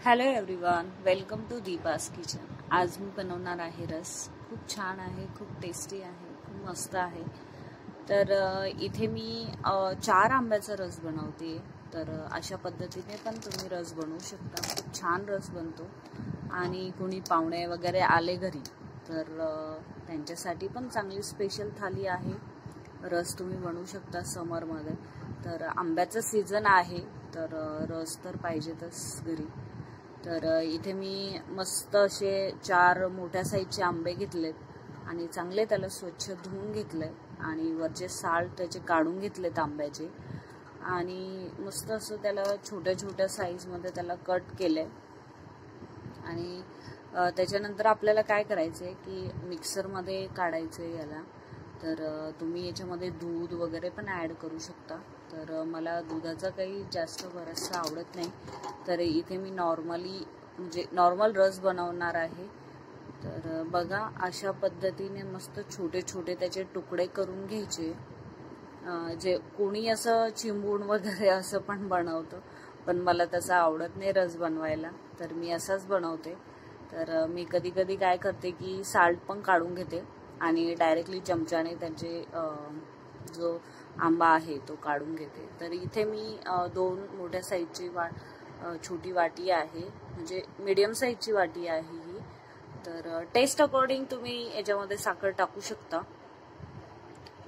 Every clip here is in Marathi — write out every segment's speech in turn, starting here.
Hello everyone, welcome to Deepa's kitchen. आज मी बनवणार आहे रस। खूप छान आहे, खूप टेस्टी आहे, खूप मस्त आहे। तर इथे मी 4 आंब्याचा रस बनवते। तर अशा पद्धतीने पण तुम्ही रस बनवू शकता। खूप छान रस बनतो आणि कोणी पाहुणे वगैरे आले घरी तर त्यांच्यासाठी पण चांगली स्पेशल थाली आहे। रस तुम्ही बनवू शकता समरमध्ये। तर आंब्याचं सीझन आहे तर रस तर पाहिजेतच घरी। तर इथे मी मस्त असे 4 मोठ्या साईजचे आंबे घेतलेत आणि चांगले त्याला स्वच्छ धुवून घेतले आणि वरचे साल त्याचे काढून घेतलेत आंब्याचे आणि मस्त असं त्याला छोट्या छोट्या साईजमध्ये त्याला कट केलंय। आणि त्याच्यानंतर आपल्याला काय करायचंय की मिक्सरमध्ये काढायचंय याला। तर तुम्ही याच्यामध्ये दूध वगैरे पण ॲड करू शकता। तर मला दुधाचा काही जास्त बराचसा आवडत नाही, तर इथे मी नॉर्मल रस बनवणार आहे। तर बघा, अशा पद्धतीने मस्त छोटे छोटे त्याचे तुकडे करून घ्यायचे। जे कोणी असं चिंबून वगैरे असं पण बनवतं, पण मला तसं आवडत नाही रस बनवायला, तर मी असाच बनवते। तर मी कधी कधी काय करते की साल्ट पण काढून घेते आणि डायरेक्टली चमच्याने त्याचे जो आंबा आहे तो काढून घेते। तर इथे मी 2 मोठ्या साईजची छोटी वाटी आहे, म्हणजे मीडियम साईजची वाटी आहे ही। तर टेस्ट अकॉर्डिंग तुम्ही याच्यामध्ये साखर टाकू शकता।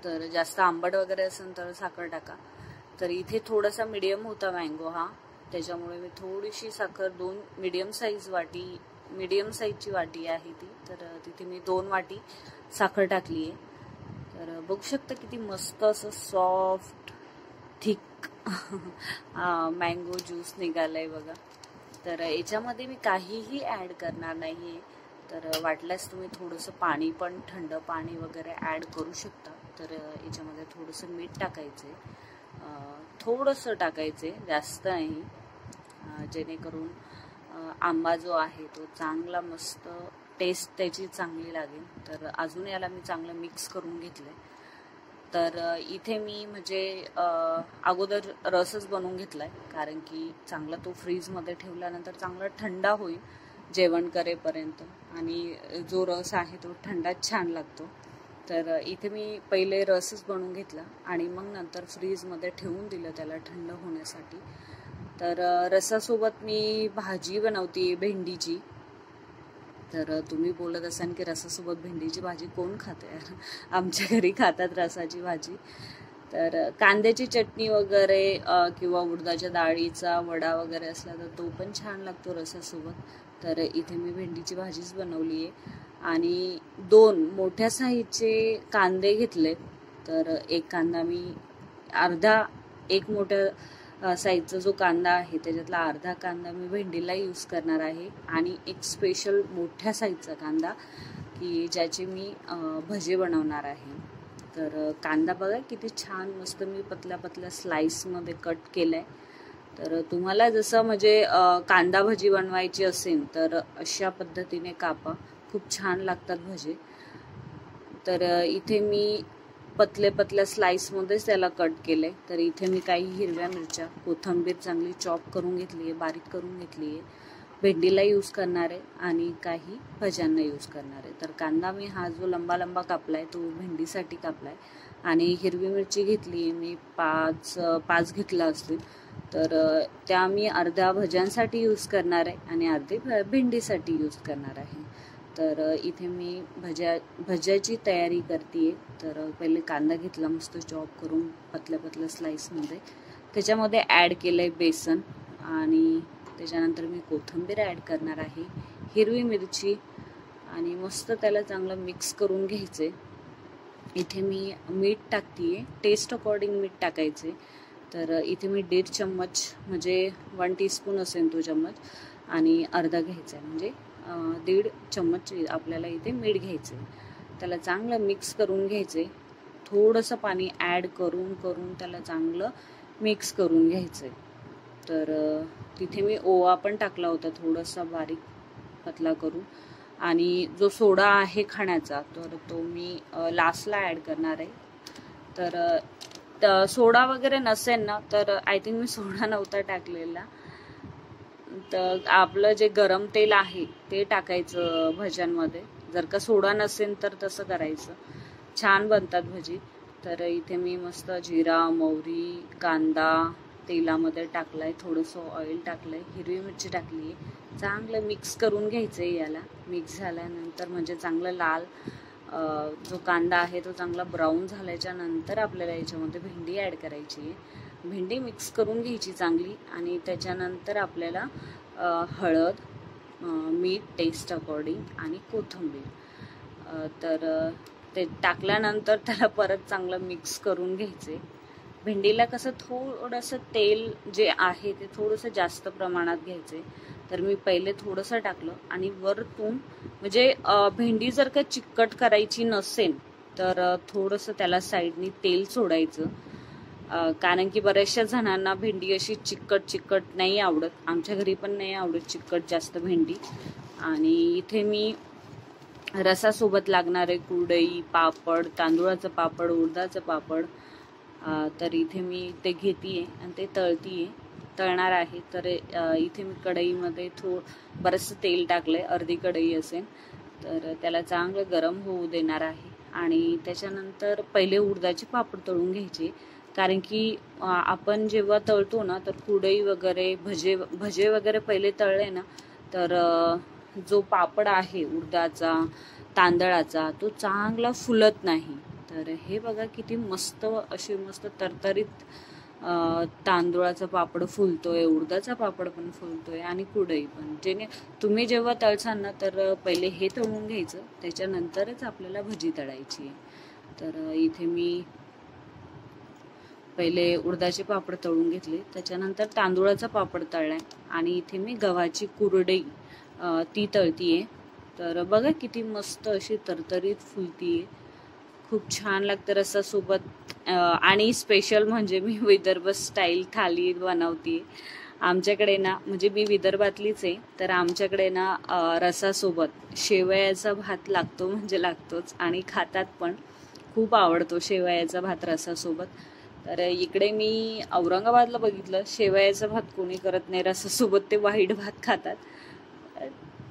तर जास्त आंबट वगैरे असेल तर साखर टाका। तर इथे थोडासा मीडियम होता मँगो हा, त्याच्यामुळे मी थोडीशी साखर मीडियम साईजची वाटी आहे ती, तर तिथे मी 2 वाटी साखर टाकली आहे। तर बघू शकता किती मस्त असं सॉफ्ट थिक मँगो ज्यूस निघालाय बघा। तर याच्यामध्ये मी काहीही ॲड करणार नाहीये। तर वाटल्यास तुम्ही थोडंसं पाणी पण, थंड पाणी वगैरे ॲड करू शकता। तर याच्यामध्ये थोडंसं मीठ टाकायचे, थोडंसं टाकायचे, जास्त नाही, जेणेकरून आंबा जो आहे तो चांगला मस्त टेस्ट त्याची चांगली लागेल। तर अजून याला मी चांगलं मिक्स करून घेतलंय। तर इथे मी म्हणजे अगोदर रसच बनवून घेतलाय, कारण की चांगला तो फ्रीजमध्ये ठेवल्यानंतर चांगला थंडा होईल जेवण करेपर्यंत, आणि जो रस आहे तो थंडाच छान लागतो। तर इथे मी पहिले रसच बनवून घेतला आणि मग नंतर फ्रीजमध्ये ठेवून दिलं त्याला थंड होण्यासाठी। तर रसासोबत मी भाजी बनवते भेंडीची। तर तुम्ही बोलत असाल की रसासोबत भेंडीची भाजी कोण खाते? आमच्या घरी खातात रसाची भाजी। तर कांद्याची चटणी वगैरे किंवा उडदाच्या डाळीचा वडा वगैरे असला तर तो पण छान लागतो रसासोबत। तर इथे मी भेंडीची भाजीच बनवली आहे आणि 2 मोठ्या साईजचे कांदे घेतले। तर एक कांदा मी एक मोठ्या साईजचा जो कांदा आहे त्याच्यातला अर्धा कांदा मी भेंडीला यूज करणार आहे, आणि एक स्पेशल मोठ्या साईजचा कांदा की ज्याचे मी भजे बनवणार आहे। तर कांदा बघा किती छान मस्त मी पतल्या पतल्या स्लाइसमध्ये कट केलाय। तर तुम्हाला जसं म्हणजे कांदा भजी बनवायची असेल तर अशा पद्धतीने कापा, खूप छान लागतात भजे। तर इथे मी पतल्या स्लाइसमध्येच त्याला कट केलंय। तर इथे मी काही हिरव्या मिरच्या, कोथिंबीर चांगली चॉप करून घेतली आहे, बारीक करून घेतली आहे, भेंडीला यूज करणार आहे आणि काही भज्यांना यूज करणार आहे। तर कांदा मी हा जो लंबा कापलाय तो भेंडीसाठी कापलाय, आणि हिरवी मिरची घेतली मी 5 घेतला असतील। तर त्या मी अर्ध्या भज्यांसाठी यूज करणार आहे आणि अर्धे भेंडीसाठी यूज करणार आहे। तर इथे मी भज्याची तयारी करते। तर पहिले कांदा घेतला मस्त चॉप करून पतल्या स्लाइसमध्ये, त्याच्यामध्ये ॲड केलंय बेसन, आणि त्याच्यानंतर मी कोथिंबीर ॲड करणार आहे, हिरवी मिरची, आणि मस्त त्याला चांगलं मिक्स करून घ्यायचे। इथे मी मीठ टाकते, टेस्ट अकॉर्डिंग मीठ टाकायचे। तर इथे मी 1.5 चम्मच, म्हणजे 1 टीस्पून असेल तो चम्मच, आणि अर्धा घ्यायचा आहे, म्हणजे 1.5 चम्मच आपल्याला इथे मीठ घ्यायचे। त्याला चांगलं मिक्स करून घ्यायचे, थोडंसं पाणी ॲड करून त्याला चांगलं मिक्स करून घ्यायचं। तर तिथे मी ओवा पण टाकला होता थोडासा बारीक पतला करून, आणि जो सोडा आहे खाण्याचा तर तो मी लास्टला ॲड करणार आहे। तर सोडा वगैरे नसेल ना तर आय थिंक मी सोडा नव्हता टाकलेला, तर आपलं जे गरम तेल आहे ते टाकायचं भज्यांमध्ये. जर का सोडा नसेल तर तसं करायचं, छान बनतात भजी. तर इथे मी मस्त जिरा, मोहरी, कांदा तेलामध्ये टाकलाय, थोडंसं ऑइल टाकलंय, हिरवी मिरची टाकली आहे, चांगलं मिक्स करून घ्यायचंय. याला मिक्स झाल्यानंतर म्हणजे चांगलं लाल जो कांदा आहे तो चांगला ब्राऊन झाल्याच्या नंतर आपल्याला याच्यामध्ये भेंडी ॲड करायची आहे. भेंडी मिक्स करून घ्यायची चांगली आणि त्याच्यानंतर आपल्याला हळद, मीठ टेस्ट अकॉर्डिंग आणि कोथिंबीर तर ते टाकल्यानंतर त्याला परत चांगलं मिक्स करून घ्यायचे. भेंडीला कसं थोडंसं तेल जे आहे ते थोडंसं जास्त प्रमाणात घ्यायचे. तर मी पहिले थोडंसं टाकलं आणि वरतून म्हणजे भेंडी जर का चिकट करायची नसेल तर थोडंसं त्याला साईडनी तेल सोडायचं. कारण की बऱ्याचशा जणांना भेंडी अशी चिकट नाही आवडत. आमच्या घरी पण नाही आवडत चिकट जास्त भेंडी. आणि इथे मी रसासोबत लागणारे कुरडई, पापड, तांदूळाचं पापड, उडदाचं पापड, तर इथे मी ते घेतीये आणि ते तळणार आहे. तर इथे मी कढईमध्ये बरंचसं तेल टाकलंय, अर्धी कढई असेल. तर त्याला चांगलं गरम होऊ देणार आहे आणि त्याच्यानंतर पहिले उडदाचे पापड तळून घ्यायचे. कारण की आपण जेव्हा तळतो ना तर कुरडई वगैरे भजे वगैरे पहिले तळले ना तर जो पापड आहे उडदाचा, तांदळाचा, तो चांगला फुलत नाही. तर हे बघा किती मस्त अशी मस्त तरतरीत तांदूळाचा पापड फुलतोय, उडदाचा पापड पण फुलतोय आणि कुरडई पण. तुम्ही जेव्हा तळसाल ना तर पहिले हे तळून घ्यायचं, त्याच्यानंतरच आपल्याला भजी तळायची आहे. तर इथे मी पहिले उडदाचे पापड तळून घेतले, त्याच्यानंतर तांदूळाचा पापड तळलाय आणि इथे मी गव्हाची कुरडई ती तळतीये. तर बघा किती मस्त अशी तरतरीत फुलतीये, खूप छान लागतं रसासोबत. आणि स्पेशल म्हणजे मी विदर्भ स्टाईल थाली बनवते. आमच्याकडे ना म्हणजे मी विदर्भातलीच आहे, तर आमच्याकडे ना रसासोबत शेवयाचा भात लागतो म्हणजे लागतोच आणि खातात पण. खूप आवडतो शेवयाचा भात रसासोबत. तर इकडे मी औरंगाबादला बघितलं शेवयाचा भात कोणी करत नाही, रसासोबत ते व्हाईट भात खातात.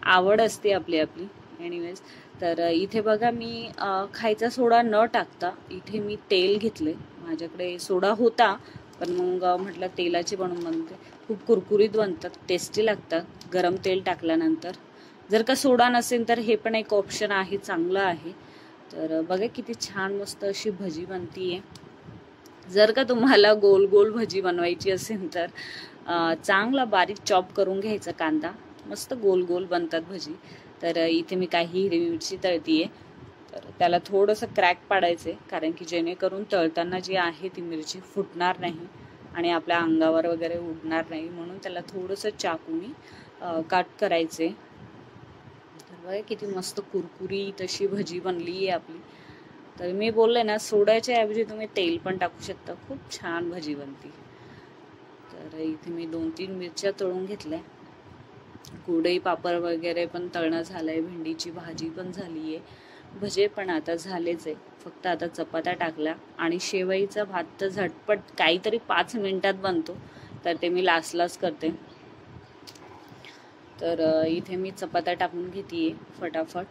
आवड असते आपली आपली. एनिवेज, तर इथे बघा मी खायचा सोडा न टाकता इथे मी तेल घेतले. माझ्याकडे सोडा होता पण मग म्हटलं तेलाची बनवून बनते, खूप कुरकुरीत बनतात, टेस्टी लागतात गरम तेल टाकल्यानंतर. जर का सोडा नसेल तर हे पण एक ऑप्शन आहे, चांगलं आहे. तर बघा किती छान मस्त अशी भजी बनतीये. जर का तुम्हाला गोल गोल भजी बनवायची असेल तर चांगला बारीक चॉप करून घ्यायचा कांदा, मस्त गोल गोल बनतात भजी. तर इथे मी काही हिरवी मिरची तळतीये. तर त्याला थोडंसं क्रॅक पाडायचे, कारण की जेणेकरून तळताना जी आहे ती मिरची फुटणार नाही आणि आपल्या अंगावर वगैरे उडणार नाही, म्हणून त्याला थोडंसं चाकूनी काट करायचे. तर बघा किती मस्त कुरकुरीत अशी भजी बनली आहे आपली. तर मी बोलले ना सोड्याच्या ऐवजी तुम्ही तेल पण टाकू शकता, खूप छान भजी बनती. तर इथे मी 2-3 मिरच्या तळून घेतल्या. कुरडई पापड वगैरे पण तळणं झालंय, भेंडीची भाजी पण झालीये, भजे पण आता झालेच आहे. फक्त आता चपात्या टाकल्या आणि शेवईचा भात तर झटपट काहीतरी 5 मिनिटात बनतो, तर ते मी लास्टलाच करते. तर इथे मी चपात्या टाकून घेतीये फटाफट.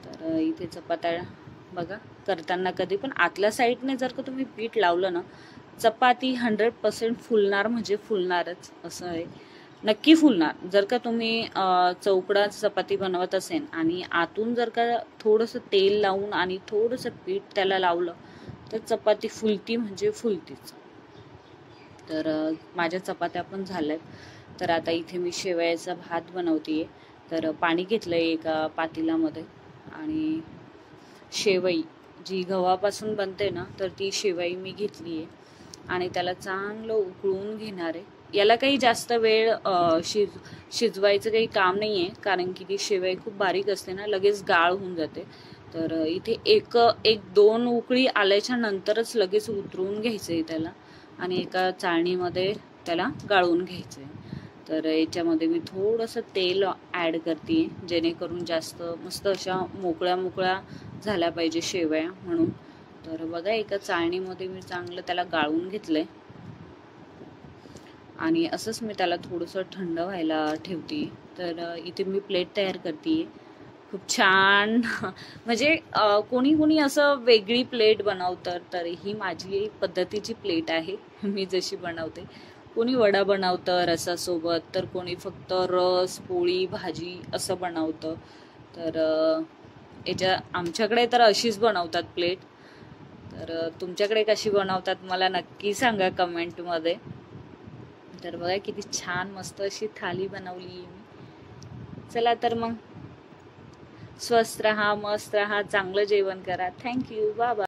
तर इथे चपात्या बघा करताना कधी पण आतल्या साईडने जर का तुम्ही पीठ लावलं ना, चपाती 100% फुलणार म्हणजे फुलणारच, असं आहे, नक्की फुलणार. जर का तुम्ही चौकडा चपाती बनवत असेल आणि आतून जर का थोडंसं तेल लावून आणि थोडंसं पीठ त्याला लावलं तर चपाती फुलती म्हणजे फुलतीच. तर माझ्या चपात्या पण झाल्यात. तर आता इथे मी शेवयाचा भात बनवतेय. तर पाणी घेतलंय एका पातेल्यामध्ये आणि शेवई जी गव्हापासून बनते ना, तर ती शेवई मी घेतली आहे आणि त्याला चांगलं उकळून घेणार आहे. याला काही जास्त वेळ शिजवायचं काही काम नाही आहे, कारण की ती शेवई खूप बारीक असते ना, लगेच गाळ होऊन जाते. तर इथे एक 2 उकळी आल्याच्या नंतरच लगेच उतरवून घ्यायचं आहे त्याला आणि एका चाळणीमध्ये त्याला गाळून घ्यायचं आहे. तर याच्यामध्ये मी थोडंसं तेल ॲड करते, जेणेकरून जास्त मस्त अशा मोकळ्या झाल्या पाहिजे शेवया म्हणून. तर बघा एका चाळणीमध्ये मी चांगलं त्याला गाळून घेतलंय आणि असंच मी त्याला थोडंसं थंड व्हायला ठेवते. तर इथे मी प्लेट तयार करते. खूप छान म्हणजे कोणी कोणी असं वेगळी प्लेट बनवतं, तर ही माझी पद्धतीची प्लेट आहे मी जशी बनवते. कोणी वडा बनवतं रसासोबत, तर कोणी फक्त रस पोळी भाजी असं बनवतं. तर आमच्याकडे तर अशीच बनवतात प्लेट. तर तुमच्याकडे कशी बनवतात मला नक्की सांगा कमेंटमध्ये. तर बघा किती छान मस्त अशी थाली बनवली मी. चला तर मग, स्वस्थ रहा, मस्त रहा, चांगलं जेवण करा. Thank you, bye bye.